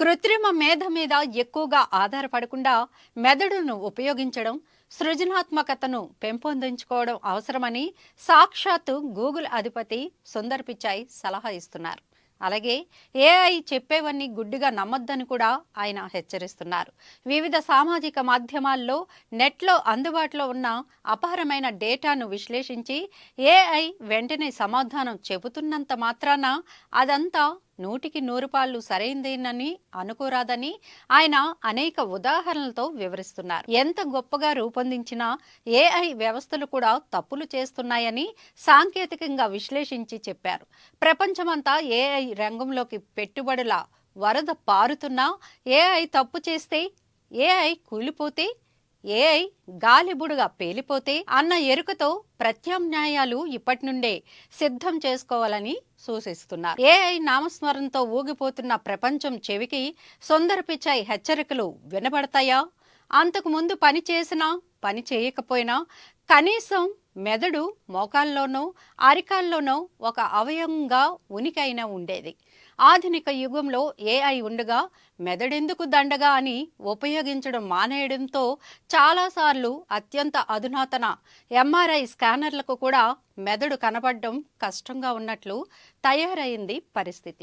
కృత్రిమ మేధ మీద ఎక్కువగా ఆధారపడకుండా మెదడును ఉపయోగించడం, సృజనాత్మకతను పెంపొందించుకోవడం అవసరమని సాక్షాత్తు గూగుల్ అధిపతి సుందర్ పిచాయ్ సలహా ఇస్తున్నారు. అలాగే ఏఐ చెప్పేవన్నీ గుడ్డిగా నమ్మొద్దని కూడా ఆయన హెచ్చరిస్తున్నారు. వివిధ సామాజిక మాధ్యమాల్లో, నెట్లో అందుబాటులో ఉన్న అపారమైన డేటాను విశ్లేషించి ఏఐ వెంటనే సమాధానం చెబుతున్నంత మాత్రాన అదంతా 100% సరైందేనని అనుకోరాదని ఆయన అనేక ఉదాహరణలతో వివరిస్తున్నారు. ఎంత గొప్పగా రూపొందించిన ఏఐ వ్యవస్థలు కూడా తప్పులు చేస్తున్నాయని సాంకేతికంగా విశ్లేషించి చెప్పారు. ప్రపంచమంతా ఏఐ రంగంలోకి పెట్టుబడుల వరద పారుతున్నా ఏఐ తప్పు చేస్తే, ఏఐ కూలిపోతే, ఏఐ గాలిబుడుగా పేలిపోతే అన్న ఎరుకతో ప్రత్యామ్నాయాలు ఇప్పటి నుండే సిద్ధం చేసుకోవాలని సూచిస్తున్నారు. ఏఐ నామస్మరణతో ఊగిపోతున్న ప్రపంచం చెవికి సుందర్ పిచాయ్ హెచ్చరికలు వినబడతాయా? అంతకు ముందు పని చేసినా పని చేయకపోయినా కనీసం మెదడు మోకాల్లోనో అరికాల్లోనో ఒక అవయవంగా ఉనికైనా ఉండేది. ఆధునిక యుగంలో ఏఐ ఉండగా మెదడెందుకు దండగా అని ఉపయోగించడం మానేయడంతో చాలాసార్లు అత్యంత అధునాతన ఎంఆర్ఐ స్కానర్లకు కూడా మెదడు కనబడడం కష్టంగా ఉన్నట్లు తయారైంది పరిస్థితి.